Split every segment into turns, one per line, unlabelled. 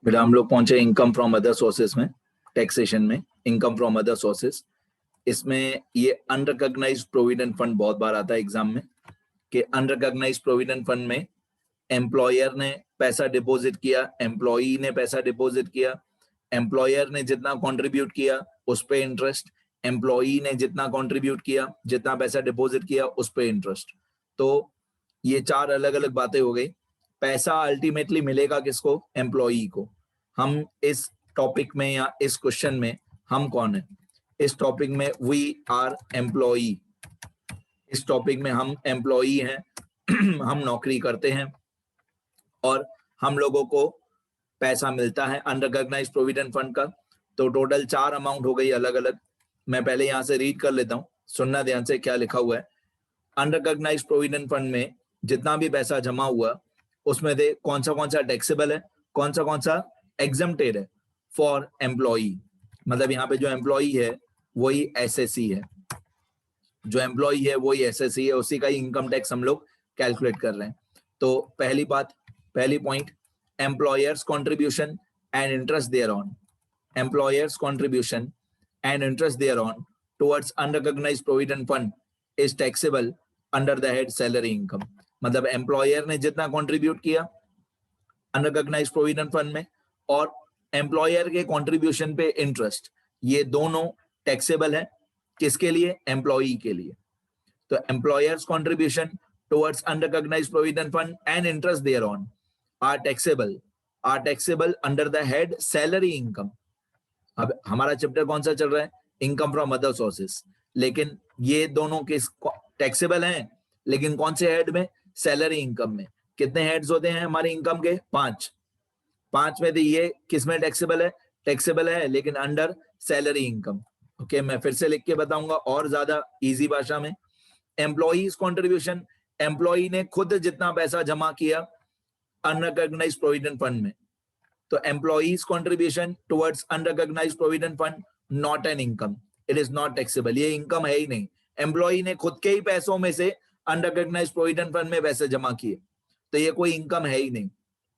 बेटा हम लोग पहुंचे इनकम फ्रॉम अदर सोर्सेस में, टैक्सेशन में इनकम फ्रॉम अदर सोर्सेस। इसमें ये अनरिकॉग्नाइज्ड प्रोविडेंट फंड बहुत बार आता है एग्जाम में कि अनरिकॉग्नाइज्ड प्रोविडेंट फंड में एम्प्लॉयर ने पैसा डिपॉजिट किया, एम्प्लॉई ने पैसा डिपॉजिट किया, एम्प्लॉयर ने जितना कंट्रीब्यूट किया उस पे इंटरेस्ट, एम्प्लॉई ने जितना कंट्रीब्यूट किया, जितना पैसा डिपॉजिट किया उस पे इंटरेस्ट। तो ये चार अलग अलग बातें हो गई। पैसा अल्टीमेटली मिलेगा किसको? एम्प्लॉई को। हम इस टॉपिक में या इस क्वेश्चन में हम कौन है? इस टॉपिक में वी आर एम्प्लॉई। इस टॉपिक में हम एम्प्लॉई हैं हम नौकरी करते हैं और हम लोगों को पैसा मिलता है अनरिकॉग्नाइज्ड प्रोविडेंट फंड का। तो टोटल 4 अमाउंट हो गई अलग अलग। मैं पहले यहां से रीड कर लेता हूं, सुनना ध्यान से क्या लिखा हुआ है। अनरिकॉग्नाइज्ड प्रोविडेंट फंड में जितना भी पैसा जमा हुआ उसमें से कौन सा टैक्सेबल है, कौन सा एग्जम्प्टेड है फॉर एम्प्लॉई। मतलब यहाँ पे जो एम्प्लॉई है वही एसएससी है, जो एम्प्लॉई है वही एसएससी है, उसी का ही इनकम टैक्स हम लोग कैलकुलेट कर रहे हैं। तो पहली बात, पहली point, employers contribution and interest thereon, employers contribution and interest thereon towards unrecognised provident fund is taxable under the head salary income. मतलब एम्प्लॉयर ने जितना कंट्रीब्यूट किया अनरिकॉग्नाइज्ड प्रोविडेंट फंड में और एम्प्लॉयर के कंट्रीब्यूशन पे interest, ये दोनों टैक्सेबल है। किसके लिए? एम्प्लॉई के लिए। तो employers contribution towards unrecognised provident fund and interest thereon are taxable under the head salary income. अब हमारा चैप्टर कौन सा चल रहा है? Income from other sources. लेकिन ये दोनों किस टैक्सेबल हैं, लेकिन कौन से हेड में? सैलरी इनकम में। कितने हेड्स होते हैं हमारे इनकम के? 5 में से ये किस में टैक्सेबल है? टैक्सेबल है लेकिन अंडर सैलरी इनकम। ओके, मैं फिर से लिख के बताऊंगा और ज्यादा इजी भाषा में। एम्प्लॉईज कॉन्ट्रीब्यूशन, एम्प्लॉई ने खुद जितना पैसा जमा किया अनरिकॉग्नाइज्ड प्रोविडेंट फंड में, तो employees contribution towards unrecognised provident fund not an income, it is not taxable. ये इनकम है ही नहीं। एम्प्लॉई ने खुद के ही पैसों में से अनरिकॉग्नाइज्ड प्रोविडेंट फंड में पैसे जमा किए, तो ये कोई इनकम है ही नहीं,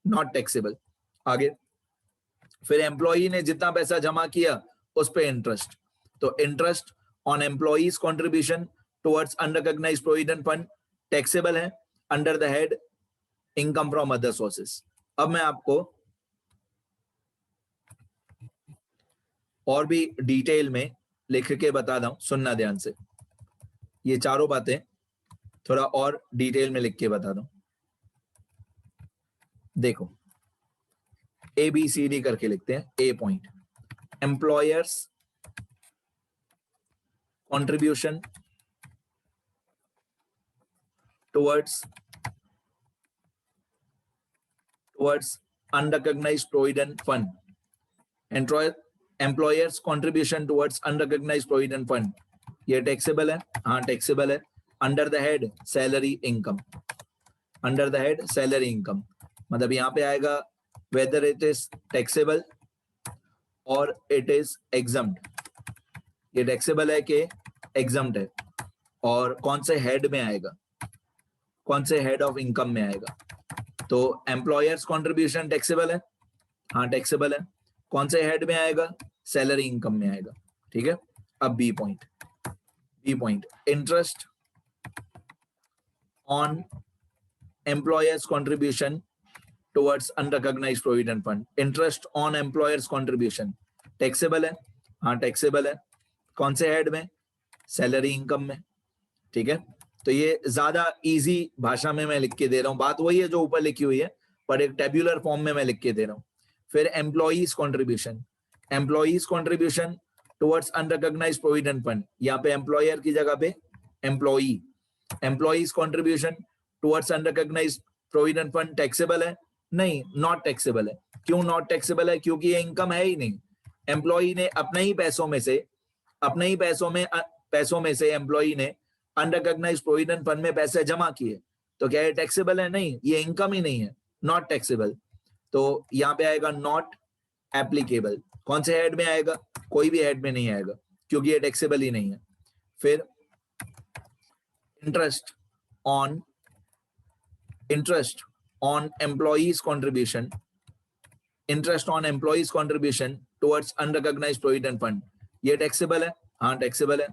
नॉट टैक्सेबल। आगे फिर एम्प्लॉई ने जितना पैसा जमा किया उस पे इंटरेस्ट, तो interest on employee's contribution towards unrecognised provident fund taxable है under the head income from other sources. अब मैं आपको और भी डिटेल में लिख के बता दूं, सुनना ध्यान से। ये चारों बातें थोड़ा और डिटेल में लिख के बता दूं। देखो ए बी सी डी करके लिखते हैं। A point, employer's contribution towards unrecognized provident fund, employer's contribution towards unrecognised provident fund, ये टैक्सेबल है? हाँ टैक्सेबल है under the head salary income. Under the head salary income मतलब यहाँ पे आएगा वेदर इट इज टैक्सेबल और इट इज एग्जम्प्ट। ये टैक्सेबल है कि एग्जम्प्ट है, और कौन से हेड में आएगा? कौन से हेड ऑफ इनकम में आएगा? तो एम्प्लॉयर्स कंट्रीब्यूशन टैक्सेबल है, हाँ टैक्सेबल है। कौन से हेड में आएगा? सैलरी इनकम में आएगा। ठीक है। अब B point, interest on employers contribution towards unrecognised provident fund, interest on employers contribution taxable है, हाँ टैक्सेबल है। कौन से हेड में? सैलरी इनकम में। ठीक है। तो ये ज्यादा इजी भाषा में मैं लिख के दे रहा हूं, बात वही है जो ऊपर लिखी हुई है, पर एक टेब्यूलर फॉर्म में मैं लिख के दे रहा हूं। फिर employees contribution towards unrecognised provident fund, यहाँ पे एम्प्लॉयर की जगह पे employee. Employees contribution towards unrecognised provident fund taxable है? नहीं, नॉट टैक्सेबल है। क्यों नॉट टैक्सेबल है? क्योंकि ये इनकम है ही नहीं। एम्प्लॉई ने अपने ही पैसों में से एम्प्लॉई ने अनरिकॉग्नाइज्ड प्रोविडेंट फंड में पैसे जमा किए, तो क्या ये टैक्सेबल है? नहीं, ये इनकम ही नहीं है, नॉट टैक्सेबल। तो यहाँ पे आएगा नॉट एप्लीकेबल। कौन से हेड में आएगा? कोई भी हेड में नहीं आएगा, क्योंकि ये टैक्सेबल ही नहीं है। फिर interest on employees contribution interest on employees contribution towards unrecognised provident fund, ये टैक्सेबल है? हाँ टैक्सेबल है।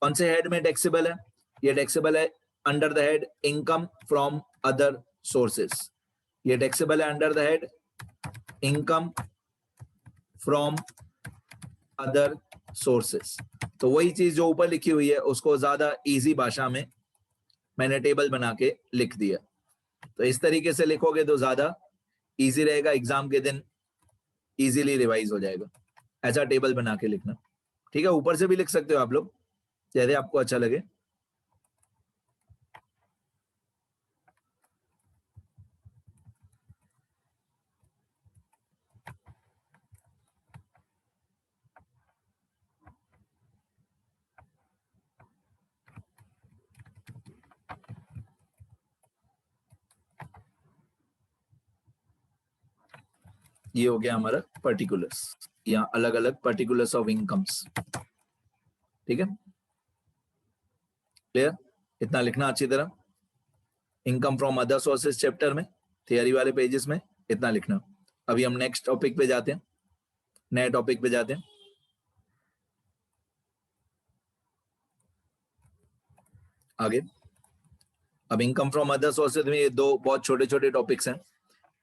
कौन से हेड में टैक्सेबल है? ये टैक्सेबल है under the head income from other sources, ये टैक्सेबल है under the head income from other sources. तो वही चीज जो ऊपर लिखी हुई है उसको ज्यादा इजी भाषा में मैंने टेबल बना के लिख दिया। तो इस तरीके से लिखोगे तो ज्यादा इजी रहेगा, एग्जाम के दिन इजीली रिवाइज हो जाएगा। ऐसा टेबल बना के लिखना, ठीक है? ऊपर से भी लिख सकते हो आप लोग, जैसे आपको अच्छा लगे। ये हो गया हमारा पर्टिकुलर्स, या अलग अलग पर्टिकुलर्स ऑफ इनकम्स, ठीक है? क्लियर? इतना लिखना अच्छी तरह। Income from other sources chapter में थियरी वाले पेजेस में इतना लिखना। अभी हम नेक्स्ट टॉपिक पे जाते हैं, नए टॉपिक पे जाते हैं। आगे अब इनकम फ्रॉम अदर सोर्सेज में ये दो बहुत छोटे छोटे टॉपिक्स हैं,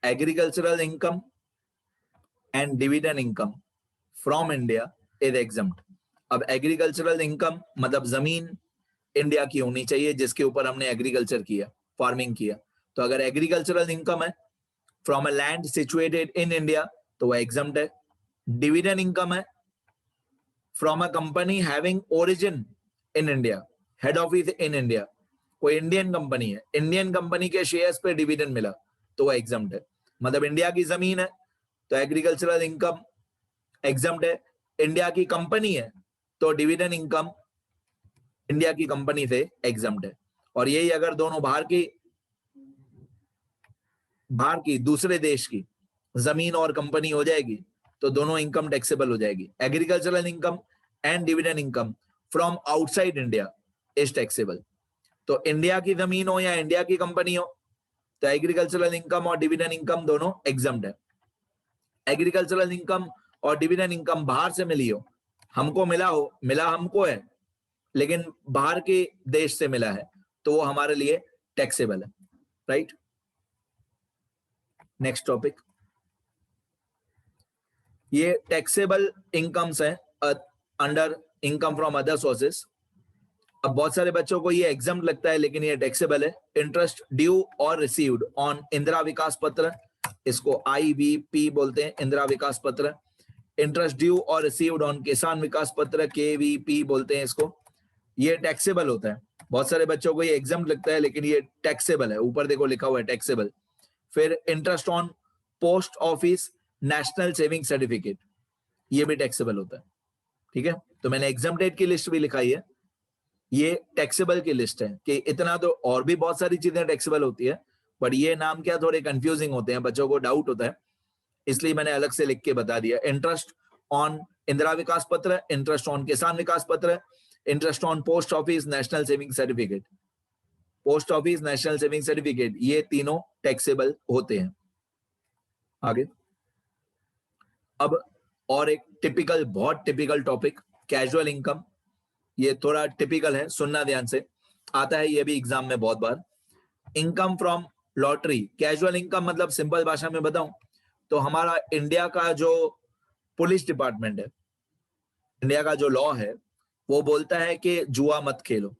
agricultural income and dividend income from India is exempt. अब एग्रीकल्चरल इनकम मतलब जमीन इंडिया की होनी चाहिए जिसके ऊपर हमने एग्रीकल्चर किया, फार्मिंग किया। तो अगर एग्रीकल्चरल इनकम है from a land situated in India तो वह एग्जम्प्ट है। डिविडेंड इनकम है from a company having origin in India, head office in India, कोई इंडियन कंपनी है, इंडियन कंपनी के शेयर्स पे डिविडेंड मिला तो वह एग्जम्प्ट है। मतलब इंडिया की जमीन है तो एग्रीकल्चरल इनकम एग्जम्प्ट है। इंडिया की कंपनी है तो डिविडेंड इनकम इंडिया की कंपनी से एग्जम्प्ट है। और यही अगर दोनों बाहर की दूसरे देश की जमीन और कंपनी हो जाएगी तो दोनों इनकम टैक्सेबल हो जाएगी। Agricultural income and dividend income from outside India is taxable. तो इंडिया की जमीन हो या इंडिया की कंपनी हो तो एग्रीकल्चरल इनकम और डिविडेंड इनकम दोनों एग्जम्प्ट है। एग्रीकल्चरल इनकम और डिविडेंड इनकम बाहर से मिली हो, हमको मिला हमको है लेकिन बाहर के देश से मिला है तो वो हमारे लिए टैक्सेबल है, राइट? नेक्स्ट टॉपिक, ये टैक्सेबल इनकम्स है under income from other sources. अब बहुत सारे बच्चों को ये एग्जाम लगता है लेकिन ये टैक्सेबल है। इंटरेस्ट ड्यू और रिसीव्ड ऑन इंदिरा विकास पत्र, इसको IVP बोलते हैं, इंदिरा विकास पत्र। इंटरेस्ट ड्यू और रिसीव्ड ऑन किसान विकास पत्र, KVP बोलते हैं इसको। ये टैक्सेबल होता है। बहुत सारे बच्चों को ये एग्जाम लगता है लेकिन ये टैक्सेबल है, ऊपर देखो लिखा हुआ है टैक्सेबल। फिर interest on post office national saving certificate, ये भी टैक्सेबल होता है, ठीक है? तो मैंने एग्जाम डेट की लिस्ट भी लिखाई है, ये टैक्सेबल की लिस्ट है कि इतना। तो और भी बहुत सारी चीजें टैक्सेबल होती है बट ये नाम क्या थोड़े कंफ्यूजिंग होते हैं, बच्चों को डाउट होता है, इसलिए मैंने अलग से लिख के बता दिया। इंटरेस्ट ऑन इंदिरा विकास पत्र, इंटरेस्ट ऑन किसान विकास पत्र, interest on post office national saving certificate, post office national saving certificate, ये तीनों टैक्सेबल होते हैं। आगे अब और एक टिपिकल, बहुत टिपिकल टॉपिक, कैजुअल इनकम। ये थोड़ा टिपिकल है, सुनना ध्यान से, आता है ये भी एग्जाम में बहुत बार। Income from lottery, casual income मतलब सिंपल भाषा में बताऊं तो हमारा इंडिया का जो पुलिस डिपार्टमेंट है, इंडिया का जो लॉ है वो बोलता है कि जुआ मत खेलो।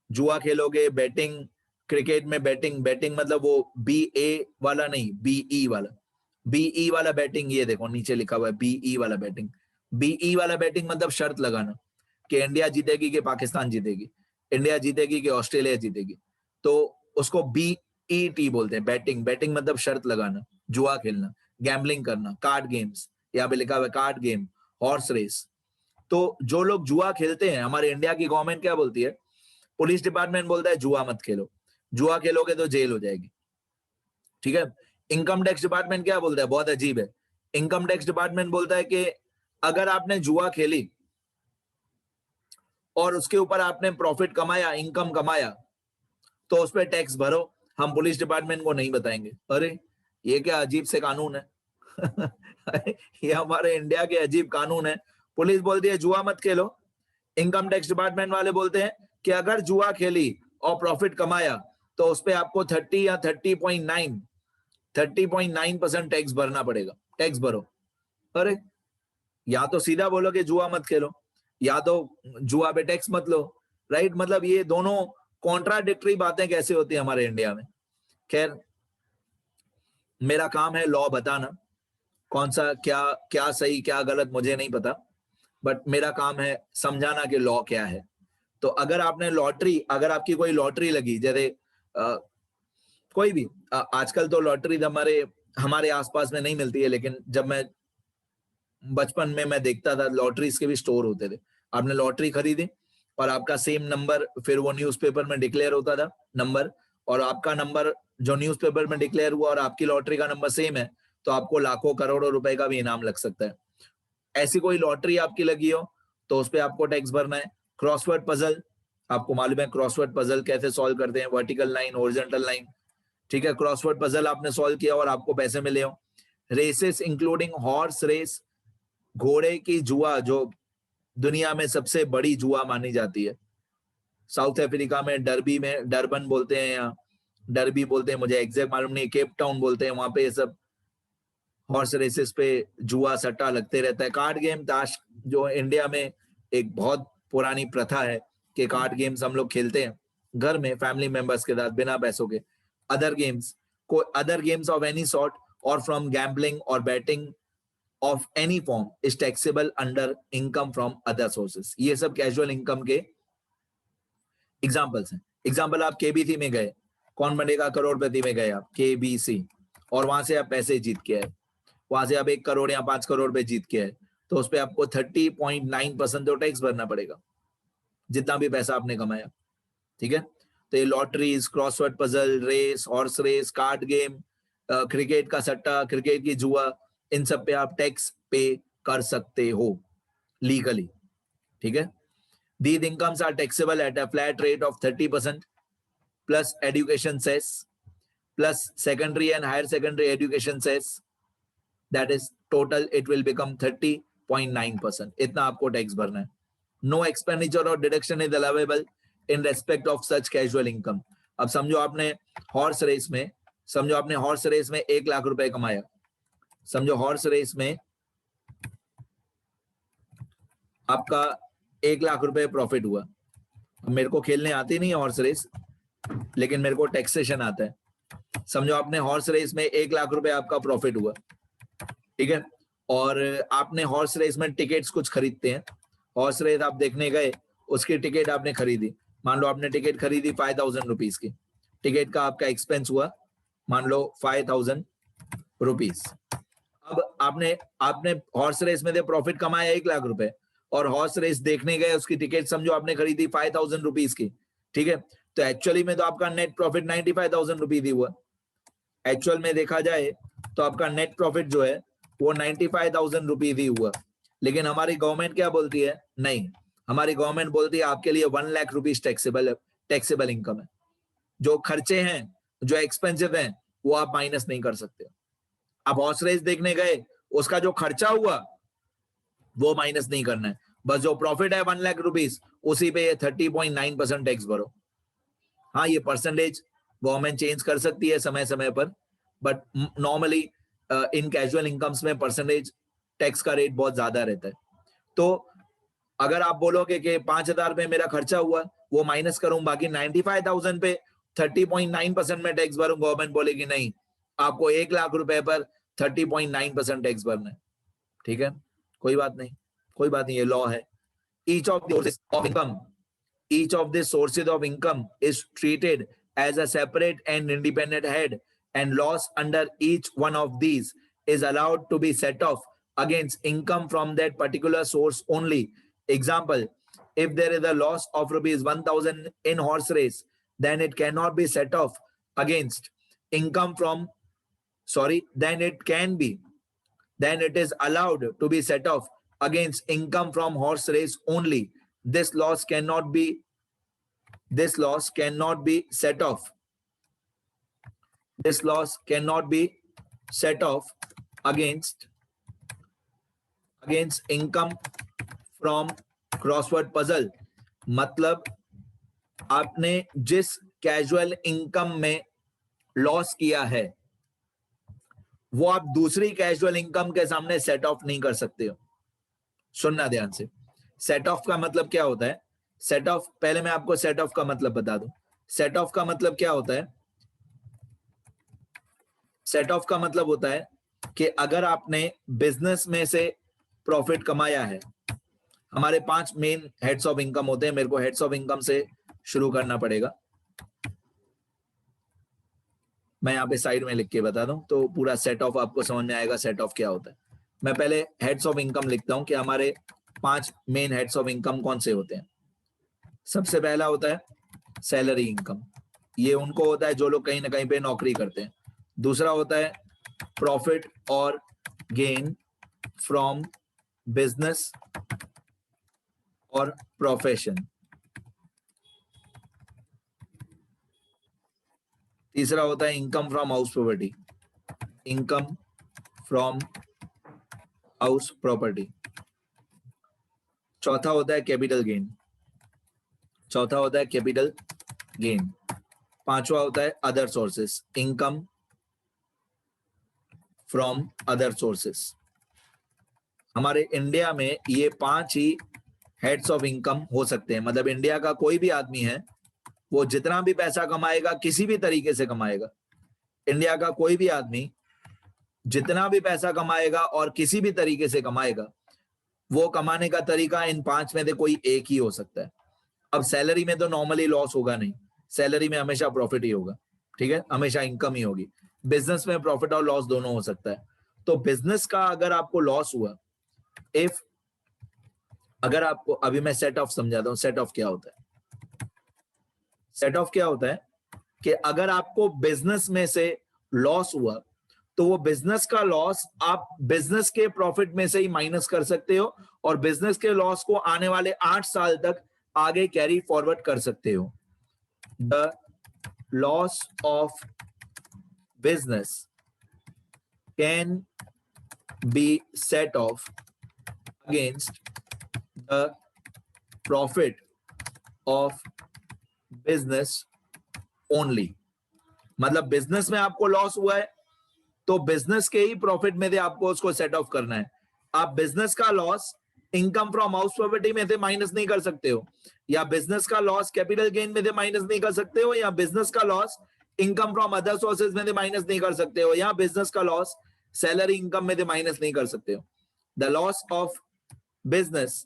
जुआ खेलोगे, बैटिंग, क्रिकेट में बैटिंग मतलब वो BA वाला नहीं, BE वाला, BE वाला बैटिंग, ये देखो नीचे लिखा हुआ है BE वाला बैटिंग। BE वाला बैटिंग मतलब शर्त लगाना कि इंडिया जीतेगी कि पाकिस्तान जीतेगी, इंडिया जीतेगी कि ऑस्ट्रेलिया जीतेगी, तो उसको BET बोलते हैं, बैटिंग मतलब शर्त लगाना, जुआ खेलना, गैम्बलिंग करना, कार्ड गेम्स, यहाँ पे लिखा हुआ है कार्ड गेम, हॉर्स रेस। तो जो लोग जुआ खेलते हैं, हमारे इंडिया की गवर्नमेंट क्या बोलती है, पुलिस डिपार्टमेंट बोलता है जुआ मत खेलो, जुआ खेलोगे तो जेल हो जाएगी, ठीक है? इनकम टैक्स डिपार्टमेंट क्या बोलता है, बहुत अजीब है। इनकम टैक्स डिपार्टमेंट बोलता है कि अगर आपने जुआ खेली और उसके ऊपर आपने प्रॉफिट कमाया, इनकम कमाया, तो उस पर टैक्स भरो, हम पुलिस डिपार्टमेंट को नहीं बताएंगे। अरे ये क्या अजीब से कानून है ये हमारे इंडिया के अजीब कानून है। पुलिस बोलती है जुआ मत खेलो, इनकम टैक्स डिपार्टमेंट वाले बोलते हैं कि अगर जुआ खेली और प्रॉफिट कमाया तो उस पे आपको 30 या 30.9% टैक्स भरना पड़ेगा, टैक्स भरो। अरे या तो सीधा बोलो कि जुआ मत खेलो, या तो जुआ पे टैक्स मत लो, राइट? मतलब ये दोनों कॉन्ट्राडिक्टरी बातें कैसे होती है हमारे इंडिया में। खैर, मेरा काम है लॉ बताना, कौन सा क्या क्या सही क्या गलत मुझे नहीं पता, बट मेरा काम है समझाना कि लॉ क्या है। तो अगर आपने लॉटरी, अगर आपकी कोई लॉटरी लगी, जैसे कोई भी आजकल तो लॉटरी हमारे हमारे आसपास में नहीं मिलती है, लेकिन जब मैं बचपन में मैं देखता था लॉटरीज के भी स्टोर होते थे। आपने लॉटरी खरीदी और आपका सेम नंबर फिर वो न्यूज़पेपर में डिक्लेयर होता था नंबर, और आपका नंबर जो न्यूज़पेपर में डिक्लेयर हुआ और आपकी लॉटरी का नंबर सेम है, तो आपको लाखों करोड़ों रुपए का भी इनाम लग सकता है। ऐसी कोई लॉटरी आपकी लगी हो तो उस पर आपको टैक्स भरना है। क्रॉसवर्ड पजल, आपको मालूम है क्रॉसवर्ड पजल कैसे सॉल्व करते हैं, वर्टिकल लाइन, हॉरिजॉन्टल लाइन, ठीक है। क्रॉसवर्ड पजल आपने सॉल्व किया और आपको पैसे मिले हो। रेसेस इंक्लूडिंग हॉर्स रेस, घोड़े की जुआ जो दुनिया में सबसे बड़ी जुआ मानी जाती है। साउथ अफ्रीका में डरबी में, डरबन बोलते हैं या डरबी बोलते हैं, मुझे एग्जैक्ट मालूम नहीं, केप टाउन बोलते हैं, वहां पे ये सब हॉर्स रेसेस पे जुआ सट्टा लगते रहता है। कार्ड गेम, ताश, जो इंडिया में एक बहुत पुरानी प्रथा है कि कार्ड गेम्स हम लोग खेलते हैं घर में फैमिली मेंबर्स के साथ बिना पैसों के। अदर गेम्स, को other games of any sort और फ्रॉम गैम्बलिंग और batting of any form is taxable under income from other sources. ये सब कैजुअल इनकम के एग्जाम्पल्स हैं। एग्जाम्पल, आप केबीसी में गए, कौन बनेगा करोड़पति में गए आप, केबीसी, और वहां से आप पैसे जीत के आए, वहां से आप 1 करोड़ या 5 करोड़ पे जीत के आए, तो उस पर आपको 30.9% तो टैक्स भरना पड़ेगा, जितना भी पैसा आपने कमाया, ठीक है। तो ये lotteries, crossword puzzle, race, horse race, card game, cricket का सट्टा, क्रिकेट की जुआ, इन सब पे आप टैक्स पे कर सकते हो लीगली, ठीक है। These incomes are taxable at a flat rate of 30% plus education cess plus secondary and higher secondary education cess. That is total it will become 30.9%. इतना आपको टैक्स भरना है। No expenditure or deduction is allowable in respect of such casual income. अब समझो आपने horse race में, समझो आपने हॉर्स रेस में 1 लाख रुपए कमाया, समझो हॉर्स रेस में आपका 1 लाख रुपए प्रॉफिट हुआ। मेरे को खेलने आती नहीं हॉर्स रेस, लेकिन मेरे को टैक्सेशन आता है। समझो आपने हॉर्स रेस में 1 लाख रुपए आपका प्रॉफिट हुआ, ठीक है, और आपने हॉर्स रेस में टिकट्स कुछ खरीदते हैं, हॉर्स रेस आप देखने गए, उसकी टिकट आपने खरीदी, मान लो आपने टिकट खरीदी 5000 रुपीज की, टिकट का आपका एक्सपेंस हुआ मान लो 5000 रुपीज। अब आपने आपने हॉर्स रेस में से प्रॉफिट कमाया 1 लाख रुपए, और हॉर्स रेस देखने गए, उसकी टिकट समझो आपने खरीदी 5000 रुपीज की, ठीक है। तो एक्चुअली में तो आपका नेट प्रॉफिट 95,000 रुपीज ही हुआ। एक्चुअल में देखा जाए तो आपका नेट प्रॉफिट जो है वो 95,000 रुपीज ही हुआ। लेकिन हमारी गवर्नमेंट क्या बोलती है, नहीं, हमारी गवर्नमेंट बोलती है आपके लिए 1 लाख रुपीज टैक्सेबल इनकम है। जो खर्चे हैं, जो एक्सपेंसिव हैं, वो आप माइनस नहीं कर सकते। आप हॉर्स रेस देखने गए, उसका जो खर्चा हुआ वो माइनस नहीं करना है, बस जो प्रॉफिट है 1 लाख रुपीज, उसी पे 30.9% टैक्स भरो। हाँ, ये परसेंटेज गवर्नमेंट चेंज कर सकती है समय समय पर, but normally in casual incomes में परसेंटेज टैक्स का रेट बहुत ज्यादा रहता है। तो अगर आप बोलोगे कि 5,000 पे मेरा खर्चा हुआ, वो माइनस करूं, बाकी 95,000 पे 30.9% में टैक्स भरूं, गवर्नमेंट बोलेगी नहीं, आपको 1 लाख रुपए पर 30.9% टैक्स भरना है, ठीक है। कोई बात नहीं, कोई बात नहीं, ये लॉ है। Each of the sources of income, each of the sources of income is treated as a separate and independent head, and loss under each one of these is allowed to be set off against income from that particular source only. Example, if there is a loss of rupees 1,000 in horse race, then it cannot be set off against income from, then it is allowed to be set off against income from horse race only. This loss cannot be set off. This loss cannot be set off against income from crossword puzzle, मतलब आपने जिस casual income में loss किया है वो आप दूसरी casual income के सामने सेट ऑफ नहीं कर सकते हो। सुनना ध्यान से, सेट ऑफ का मतलब क्या होता है? सेट ऑफ, पहले मैं आपको सेट ऑफ का मतलब बता दूं। सेट ऑफ का मतलब क्या होता है? सेट ऑफ का मतलब होता है कि अगर आपने बिजनेस में से प्रॉफिट कमाया है, हमारे 5 मेन हेड्स ऑफ इनकम होते हैं, मेरे को हेड्स ऑफ इनकम से शुरू करना पड़ेगा। मैं यहाँ पे साइड में लिख के बता दूं तो पूरा सेट ऑफ आपको समझ में आएगा सेट ऑफ क्या होता है। मैं पहले हेड्स ऑफ इनकम लिखता हूं कि हमारे 5 मेन हेड्स ऑफ इनकम कौन से होते हैं। सबसे पहला होता है सैलरी इनकम, ये उनको होता है जो लोग कहीं ना कहीं पे नौकरी करते हैं। दूसरा होता है प्रॉफिट और गेन फ्रॉम बिजनेस और प्रोफेशन। तीसरा होता है income from house property, income from house property. चौथा होता है कैपिटल गेन, चौथा होता है कैपिटल गेन। पांचवा होता है other sources, income from other sources. हमारे इंडिया में ये 5 ही हेड्स ऑफ इनकम हो सकते हैं। मतलब इंडिया का कोई भी आदमी है, वो जितना भी पैसा कमाएगा किसी भी तरीके से कमाएगा। इंडिया का कोई भी आदमी जितना भी पैसा कमाएगा और किसी भी तरीके से कमाएगा, वो कमाने का तरीका इन 5 में से कोई एक ही हो सकता है। अब सैलरी में तो नॉर्मली लॉस होगा नहीं, सैलरी में हमेशा प्रॉफिट ही होगा, ठीक है, हमेशा इनकम ही होगी। बिजनेस में प्रॉफिट और लॉस दोनों हो सकता है। तो बिजनेस का अगर आपको लॉस हुआ, इफ अगर आपको, अभी मैं सेट ऑफ समझाता हूं। सेट ऑफ क्या होता है? सेट ऑफ क्या होता है कि अगर आपको बिजनेस में से लॉस हुआ तो वो बिजनेस का लॉस आप बिजनेस के प्रॉफिट में से ही माइनस कर सकते हो और बिजनेस के लॉस को आने वाले 8 साल तक आगे कैरी फॉरवर्ड कर सकते हो। The loss of business can be set off against the profit of business only. मतलब बिजनेस में आपको लॉस हुआ है तो बिजनेस के ही प्रॉफिट में से आपको उसको सेट ऑफ करना है। आप बिजनेस का loss income from house property में से माइनस नहीं कर सकते हो, या बिजनेस का लॉस कैपिटल गेन में से माइनस नहीं कर सकते हो, या बिजनेस का loss income from other sources में से माइनस नहीं कर सकते हो, या बिजनेस का लॉस सैलरी इनकम में से माइनस नहीं कर सकते हो। द लॉस ऑफ बिजनेस,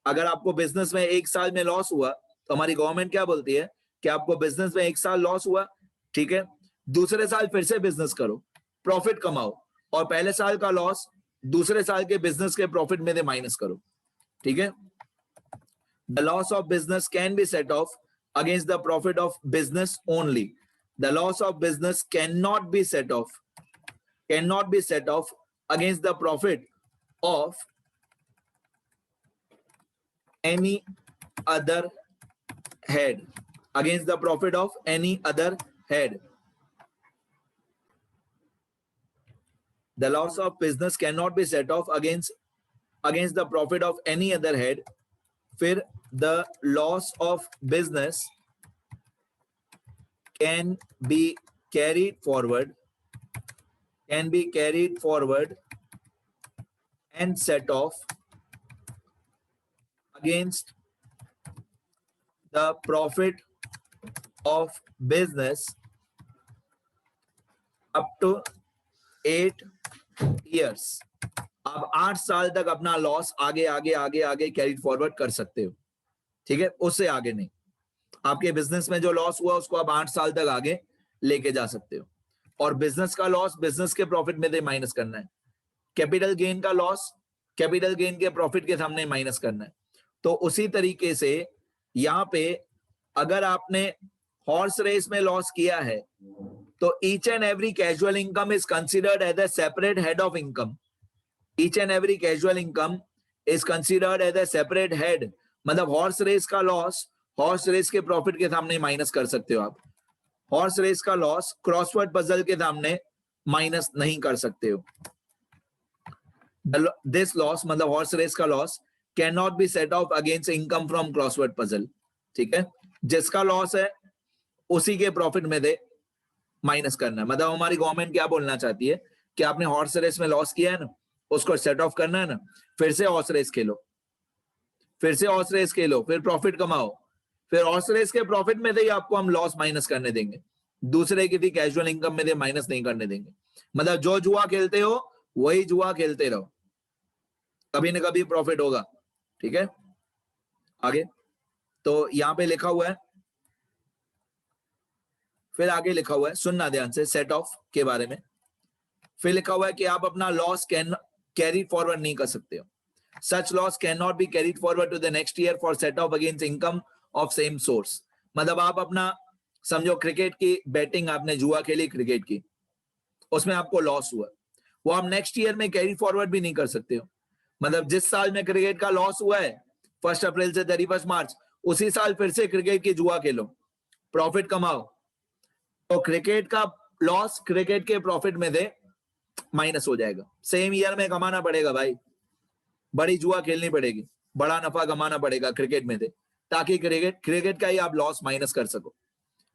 अगर आपको बिजनेस में 1 साल में लॉस हुआ तो हमारी गवर्नमेंट क्या बोलती है कि आपको बिजनेस में 1 साल लॉस हुआ, ठीक है, दूसरे साल फिर से बिजनेस करो, प्रॉफिट कमाओ और पहले साल का लॉस दूसरे साल के बिजनेस के प्रॉफिट में से माइनस करो, ठीक है। The loss of business can be set off against the profit of business only. The loss of business can not be set off against the profit of any other head, against the profit of any other head. The loss of business cannot be set off against the profit of any other head. फिर the loss of business can be carried forward and set off against the profit of business up to 8 years. आप 8 साल तक अपना loss आगे carry forward कर सकते हो, ठीक है, उससे आगे नहीं। आपके बिजनेस में जो लॉस हुआ उसको आप 8 साल तक आगे लेके जा सकते हो और बिजनेस का लॉस बिजनेस के प्रॉफिट में से माइनस करना है। कैपिटल गेन का लॉस कैपिटल गेन के प्रॉफिट के सामने माइनस करना है। तो उसी तरीके से यहां पे अगर आपने हॉर्स रेस में लॉस किया है तो each and every casual income is considered as a separate head of income. Each and every casual income is considered as a separate head. मतलब हॉर्स रेस का लॉस हॉर्स रेस के profit के सामने minus कर सकते हो आप। Horse race का लॉस क्रॉसवर्ड पजल के सामने माइनस नहीं कर सकते हो। दिस लॉस मतलब हॉर्स रेस का loss can not be set off against income from crossword puzzle. ठीक है, जिसका लॉस है उसी के प्रॉफिट में दे माइनस करना है। मतलब हमारी गवर्नमेंट क्या बोलना चाहती है कि आपने हॉर्स रेस में लॉस किया है ना, उसको सेट ऑफ करना है ना, फिर से हॉर्स रेस खेलो, फिर से हॉर्स रेस खेलो, फिर प्रॉफिट कमाओ, फिर हॉर्स रेस के प्रॉफिट में से ही आपको हम लॉस माइनस करने देंगे, दूसरे किसी कैजुअल इनकम में से माइनस नहीं करने देंगे। मतलब जो जुआ खेलते हो वही जुआ खेलते रहो, कभी ना कभी प्रॉफिट होगा। ठीक है, आगे तो यहां पे लिखा हुआ है, फिर आगे लिखा हुआ है, सुनना ध्यान से सेट ऑफ के बारे में। फिर लिखा हुआ है कि आप अपना लॉस कैन कैरी फॉरवर्ड नहीं कर सकते हो। Such loss can not be carried forward to the next year for set off against income of same source. मतलब आप अपना समझो क्रिकेट की बैटिंग आपने जुआ खेली क्रिकेट की, उसमें आपको लॉस हुआ, वो आप नेक्स्ट ईयर में कैरी फॉरवर्ड भी नहीं कर सकते हो। मतलब जिस साल में क्रिकेट का लॉस हुआ है 1 अप्रैल से 31 मार्च, उसी साल फिर से क्रिकेट की जुआ खेलो, प्रॉफिट कमाओ, तो क्रिकेट का लॉस क्रिकेट के प्रॉफिट में से माइनस हो जाएगा। सेम ईयर में कमाना पड़ेगा भाई, बड़ी जुआ खेलनी पड़ेगी, बड़ा नफा कमाना पड़ेगा क्रिकेट में से, ताकि क्रिकेट का ही आप लॉस माइनस कर सको।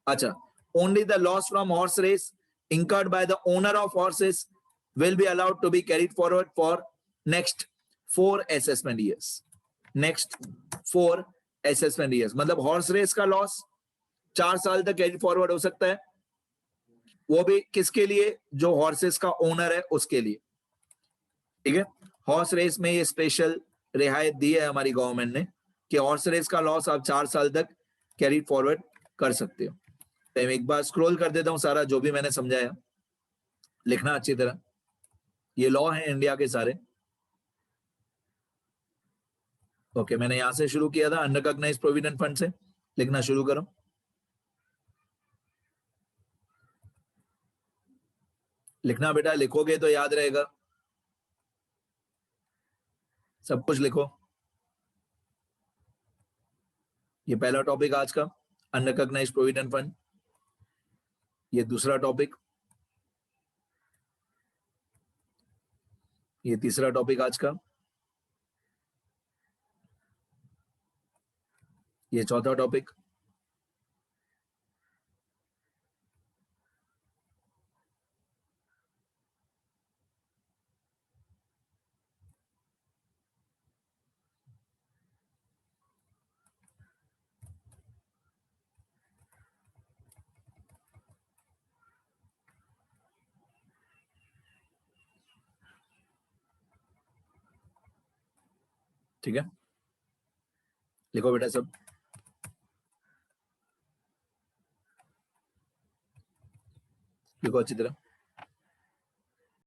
अच्छा, only the loss from horse race incurred by the owner of horses will be allowed to be carried forward for next 4 assessment years. next 4 assessment years मतलब हॉर्स रेस का loss 4 साल तक carry forward हो सकता है, वो भी किसके लिए, जो हॉर्सेस का ओनर है उसके लिए। ठीक है, हॉर्स रेस में ये स्पेशल रियायत दी है हमारी गवर्नमेंट ने कि हॉर्स रेस का लॉस आप 4 साल तक कैरी फॉरवर्ड कर सकते हो। तो एक बार स्क्रॉल कर देता हूं, सारा जो भी मैंने समझाया लिखना अच्छी तरह। ये लॉ है इंडिया के सारे। ओके, मैंने यहां से शुरू किया था अनरिकॉग्नाइज्ड प्रोविडेंट फंड से, लिखना शुरू करो। लिखना बेटा, लिखोगे तो याद रहेगा, सब कुछ लिखो। ये पहला टॉपिक आज का अनरिकॉग्नाइज्ड प्रोविडेंट फंड, ये दूसरा टॉपिक, ये तीसरा टॉपिक आज का, ये चौथा टॉपिक, ठीक है, लिखो बेटा सब, लिखो अच्छी तरह।